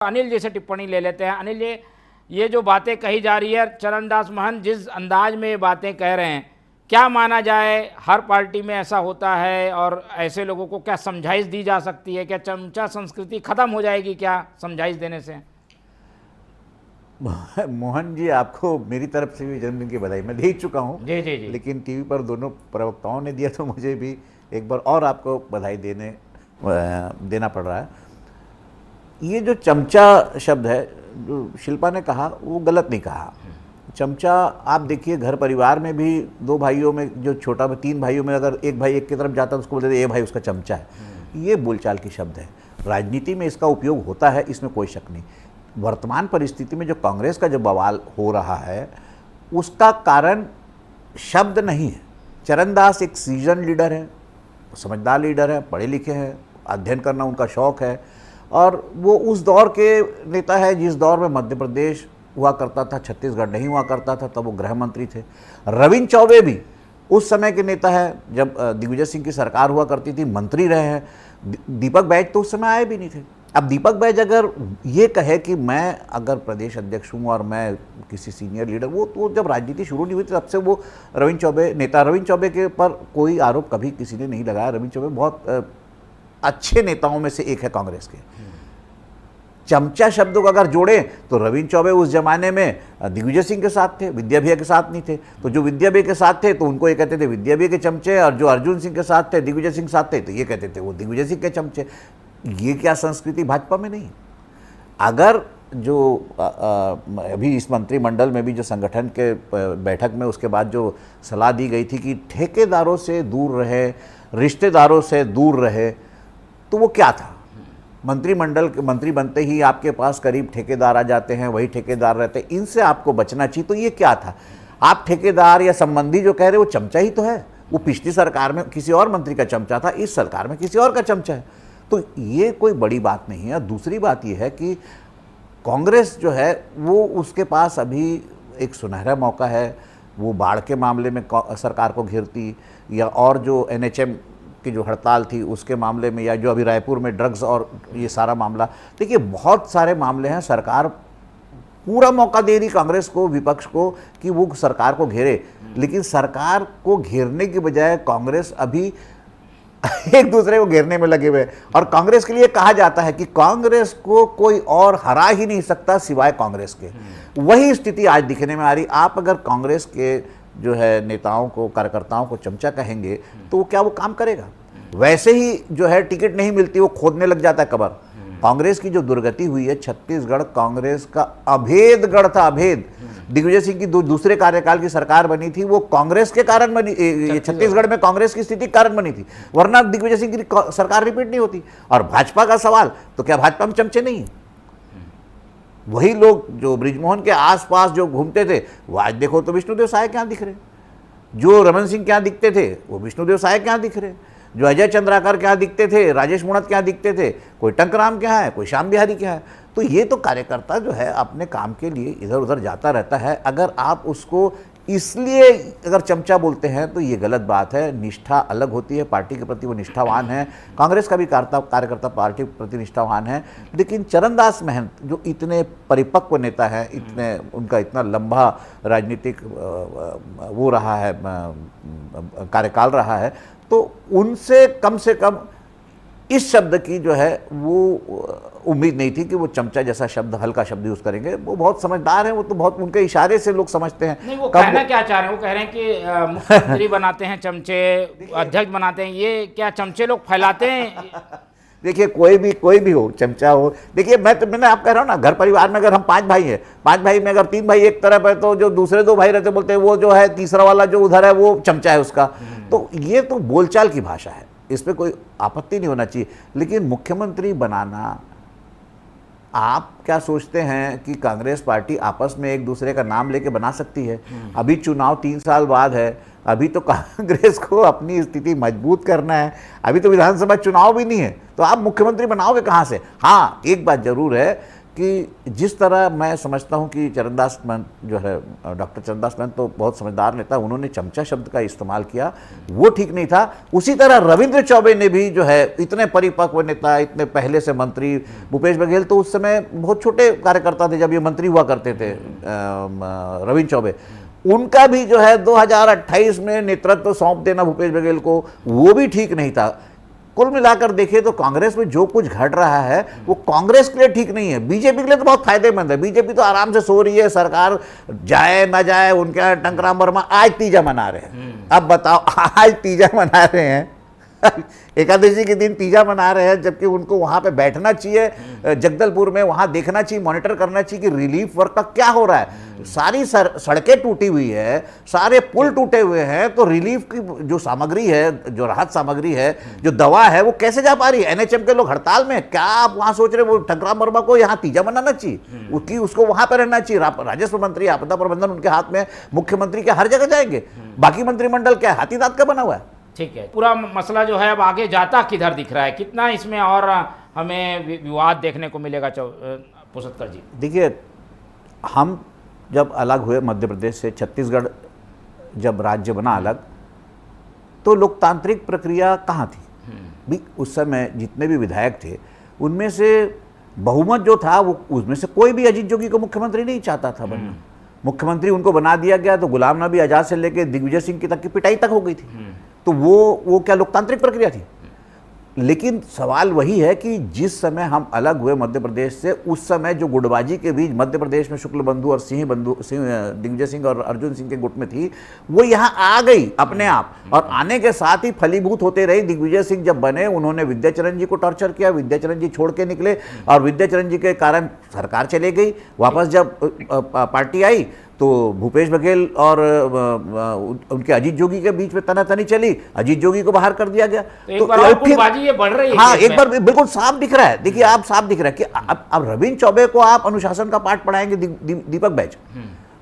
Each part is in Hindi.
अनिल जी से टिप्पणी ले लेते हैं। अनिल जी, ये जो बातें कही जा रही है, चरणदास महंत जिस अंदाज में ये बातें कह रहे हैं, क्या माना जाए? हर पार्टी में ऐसा होता है और ऐसे लोगों को क्या समझाइश दी जा सकती है? क्या चमचा संस्कृति खत्म हो जाएगी क्या समझाइश देने से? मोहन जी, आपको मेरी तरफ से भी जन्मदिन की बधाई। मैं दे ही चुका हूँ जी जी जी। लेकिन टीवी पर दोनों प्रवक्ताओं ने दिया तो मुझे भी एक बार और आपको बधाई देना पड़ रहा है। ये जो चमचा शब्द है जो शिल्पा ने कहा वो गलत नहीं कहा। चमचा आप देखिए, घर परिवार में भी दो भाइयों में जो छोटा, तीन भाइयों में अगर एक भाई एक की तरफ जाता है तो उसको बोलते ये भाई उसका चमचा है। ये बोलचाल की शब्द है। राजनीति में इसका उपयोग होता है, इसमें कोई शक नहीं। वर्तमान परिस्थिति में जो कांग्रेस का जो बवाल हो रहा है उसका कारण शब्द नहीं है। चरणदास एक सीजन लीडर है, समझदार लीडर है, पढ़े लिखे हैं, अध्ययन करना उनका शौक है और वो उस दौर के नेता है जिस दौर में मध्य प्रदेश हुआ करता था, छत्तीसगढ़ नहीं हुआ करता था, तब वो गृह मंत्री थे। रविंद्र चौबे भी उस समय के नेता है जब दिग्विजय सिंह की सरकार हुआ करती थी, मंत्री रहे हैं। दीपक बैज तो उस समय आए भी नहीं थे। अब दीपक बैज अगर ये कहे कि मैं अगर प्रदेश अध्यक्ष हूँ और मैं किसी सीनियर लीडर, वो तो जब राजनीति शुरू नहीं हुई थी तब से वो रविंद्र चौबे के पर कोई आरोप कभी किसी ने नहीं लगाया। रविंद्र चौबे बहुत अच्छे नेताओं में से एक है कांग्रेस के। चमचा शब्द को अगर जोड़ें तो रविंद्र चौबे उस जमाने में दिग्विजय सिंह के साथ थे, विद्या भैया के साथ नहीं थे। तो जो विद्या भैया के साथ थे तो उनको ये कहते थे विद्या भैया के चमचे, और जो अर्जुन सिंह के साथ थे, दिग्विजय सिंह के साथ थे, तो ये कहते थे वो दिग्विजय सिंह के चमचे। ये क्या संस्कृति भाजपा में नहीं? अगर जो अभी इस मंत्रिमंडल में भी जो संगठन के बैठक में उसके बाद जो सलाह दी गई थी कि ठेकेदारों से दूर रहे, रिश्तेदारों से दूर रहे, तो वो क्या था? मंत्रिमंडल के मंत्री बनते ही आपके पास करीब ठेकेदार आ जाते हैं, वही ठेकेदार रहते हैं, इनसे आपको बचना चाहिए। तो ये क्या था? आप ठेकेदार या संबंधी जो कह रहे हैं वो चमचा ही तो है। वो पिछली सरकार में किसी और मंत्री का चमचा था, इस सरकार में किसी और का चमचा है। तो ये कोई बड़ी बात नहीं है। दूसरी बात ये है कि कांग्रेस जो है वो उसके पास अभी एक सुनहरा मौका है। वो बाढ़ के मामले में सरकार को घेरती, या और जो NHM की जो हड़ताल थी उसके मामले में, या जो अभी रायपुर में ड्रग्स और ये सारा मामला, देखिए बहुत सारे मामले हैं। सरकार पूरा मौका दे रही कांग्रेस को, विपक्ष को, कि वो सरकार को घेरे। लेकिन सरकार को घेरने की बजाय कांग्रेस अभी एक दूसरे को घेरने में लगे हुए। और कांग्रेस के लिए कहा जाता है कि कांग्रेस को कोई और हरा ही नहीं सकता सिवाय कांग्रेस के। वही स्थिति आज दिखने में आ रही। आप अगर कांग्रेस के जो है नेताओं को, कार्यकर्ताओं को चमचा कहेंगे तो क्या वो काम करेगा? वैसे ही जो है टिकट नहीं मिलती वो खोदने लग जाता है कबर। कांग्रेस की जो दुर्गति हुई है, छत्तीसगढ़ कांग्रेस का अभेद गढ़ था, अभेद। दिग्विजय सिंह की दूसरे कार्यकाल की सरकार बनी थी, वो कांग्रेस के कारण बनी। छत्तीसगढ़ में कांग्रेस की स्थिति कारण बनी थी, वरना दिग्विजय सिंह की सरकार रिपीट नहीं होती। और भाजपा का सवाल, तो क्या भाजपा में चमचे नहीं है? वही लोग जो बृजमोहन के आसपास जो घूमते थे वो आज देखो तो विष्णुदेव साय के यहाँ दिख रहे। जो रमन सिंह के यहाँ दिखते थे वो विष्णुदेव साय के यहाँ दिख रहे। जो अजय चंद्राकर के यहाँ दिखते थे, राजेश मूणत के यहाँ दिखते थे, कोई टंकराम के यहाँ है, कोई श्याम बिहारी के यहाँ है। तो ये तो कार्यकर्ता जो है अपने काम के लिए इधर उधर जाता रहता है। अगर आप उसको इसलिए अगर चमचा बोलते हैं तो ये गलत बात है। निष्ठा अलग होती है, पार्टी के प्रति वो निष्ठावान है। कांग्रेस का भी कार्यकर्ता पार्टी के प्रति निष्ठावान है। लेकिन चरणदास महंत जो इतने परिपक्व नेता हैं, इतने उनका इतना लंबा राजनीतिक वो रहा है, कार्यकाल रहा है, तो उनसे कम इस शब्द की जो है वो उम्मीद नहीं थी कि वो चमचा जैसा शब्द, हल्का शब्द यूज करेंगे। वो बहुत समझदार हैं, वो तो बहुत उनके इशारे से लोग समझते हैं। नहीं, वो कहना क्या चाह रहे हैं? वो कह रहे हैं कि मुख्यमंत्री बनाते हैं चमचे, अध्यक्ष बनाते हैं, ये क्या चमचे लोग फैलाते हैं? देखिए कोई भी हो, चमचा हो। देखिए मैंने आप कह रहा हूँ ना, घर परिवार में अगर हम 5 भाई हैं, 5 भाई में अगर 3 भाई एक तरफ है तो जो दूसरे 2 भाई रहते बोलते हैं वो जो है तीसरा वाला जो उधर है वो चमचा है उसका। तो ये तो बोलचाल की भाषा है, इस पर कोई आपत्ति नहीं होना चाहिए। लेकिन मुख्यमंत्री बनाना, आप क्या सोचते हैं कि कांग्रेस पार्टी आपस में एक दूसरे का नाम लेके बना सकती है? अभी चुनाव 3 साल बाद है, अभी तो कांग्रेस को अपनी स्थिति मजबूत करना है। अभी तो विधानसभा चुनाव भी नहीं है, तो आप मुख्यमंत्री बनाओगे कहाँ से? हाँ, एक बात जरूर है कि जिस तरह मैं समझता हूं कि चरणदास महंत जो है, डॉक्टर चरणदास महंत तो बहुत समझदार नेता, उन्होंने चमचा शब्द का इस्तेमाल किया, वो ठीक नहीं था। उसी तरह रविंद्र चौबे ने भी जो है, इतने परिपक्व नेता, इतने पहले से मंत्री, भूपेश बघेल तो उस समय बहुत छोटे कार्यकर्ता थे जब ये मंत्री हुआ करते थे, रविंद्र चौबे, उनका भी जो है 2028 में नेतृत्व सौंप देना भूपेश बघेल को, वो भी ठीक नहीं था। कुल मिलाकर देखिए तो कांग्रेस में जो कुछ घट रहा है वो कांग्रेस के लिए ठीक नहीं है, बीजेपी के लिए तो बहुत फायदेमंद है। बीजेपी तो आराम से सो रही है, सरकार जाए ना जाए, उनके यहाँ टंकराम वर्मा आज तीजा मना रहे हैं। अब बताओ, आज तीजा मना रहे हैं, एकादशी के दिन तीजा मना रहे हैं, जबकि उनको वहां पे बैठना चाहिए जगदलपुर में, वहां देखना चाहिए, मॉनिटर करना चाहिए कि रिलीफ वर्क का क्या हो रहा है। सारी सड़कें टूटी हुई है, सारे पुल टूटे हुए हैं, तो रिलीफ की जो सामग्री है, जो राहत सामग्री है, जो दवा है, वो कैसे जा पा रही है? एनएचएम के लोग हड़ताल में, क्या आप वहां सोच रहे, वो टंकराम वर्मा को यहाँ तीजा मनाना चाहिए, उसको वहां पर रहना चाहिए? राजस्व मंत्री, आपदा प्रबंधन उनके हाथ में, मुख्यमंत्री के हर जगह जाएंगे, बाकी मंत्रिमंडल क्या हाथी दांत का बना हुआ है? ठीक है, पूरा मसला जो है अब आगे जाता किधर दिख रहा है, कितना इसमें और हमें विवाद देखने को मिलेगा पुष्कर जी? देखिए, हम जब अलग हुए मध्य प्रदेश से, छत्तीसगढ़ जब राज्य बना अलग, तो लोकतांत्रिक प्रक्रिया कहाँ थी? भी उस समय जितने भी विधायक थे उनमें से बहुमत जो था वो, उसमें से कोई भी अजीत जोगी को मुख्यमंत्री नहीं चाहता था बनना। मुख्यमंत्री उनको बना दिया गया तो गुलाम नबी आजाद से लेकर दिग्विजय सिंह की तक की पिटाई तक हो गई थी। तो वो क्या लोकतांत्रिक प्रक्रिया थी? लेकिन सवाल वही है कि जिस समय हम अलग हुए मध्य प्रदेश से, उस समय जो गुटबाजी के बीच मध्य प्रदेश में शुक्ल बंधु और दिग्विजय सिंह और अर्जुन सिंह के गुट में थी, वो यहाँ आ गई अपने आप, और आने के साथ ही फलीभूत होते रही। दिग्विजय सिंह जब बने, उन्होंने विद्याचरण जी को टॉर्चर किया, विद्याचरण जी छोड़ के निकले, और विद्याचरण जी के कारण सरकार चले गई। वापस जब पार्टी आई तो भूपेश बघेल और उनके अजीत जोगी के बीच में तनातनी चली, अजीत जोगी को बाहर कर दिया गया। तो एक बार गुटबाजी ये बढ़ रही है। हाँ, एक बार बिल्कुल साफ दिख रहा है। देखिए, आप साफ दिख रहा है कि अब रविंद्र चौबे को आप अनुशासन का पाठ पढ़ाएंगे, दीपक बैज।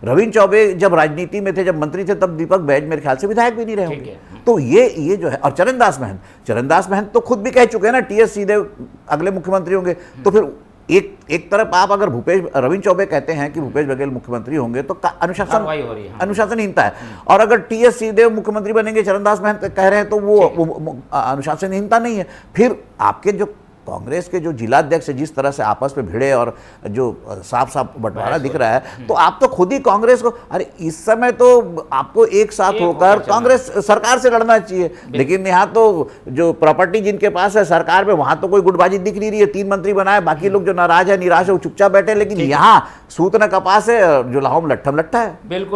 रविंद्र चौबे जब राजनीति में थे, जब मंत्री थे, तब दीपक बैज मेरे ख्याल से विधायक भी नहीं रहे होंगे। तो ये जो है, और चरणदास महंत तो खुद भी कह चुके हैं ना, टीएस सिंहदेव अगले मुख्यमंत्री होंगे। तो फिर एक तरफ आप अगर रविंद्र चौबे कहते हैं कि भूपेश बघेल मुख्यमंत्री होंगे तो अनुशासनहीनता है, और अगर टीएस सिंहदेव मुख्यमंत्री बनेंगे, चरणदास महंत कह रहे हैं, तो वो अनुशासनहीनता नहीं है। फिर आपके जो कांग्रेस के जो जिलाध्यक्ष जिस तरह से आपस में भिड़े और जो साफ साफ बंटवारा दिख रहा है, तो आप तो खुद ही कांग्रेस को, अरे इस समय तो आपको एक साथ होकर कांग्रेस सरकार से लड़ना चाहिए। लेकिन यहाँ तो जो प्रॉपर्टी जिनके पास है सरकार में, वहां तो कोई गुटबाजी दिख नहीं रही है। 3 मंत्री बनाए, बाकी लोग जो नाराज है, निराश है, वो चुपचाप बैठे। लेकिन यहाँ सूत न कपास है, जो लाहौम लट्ठम लट्ठा है। बिल्कुल।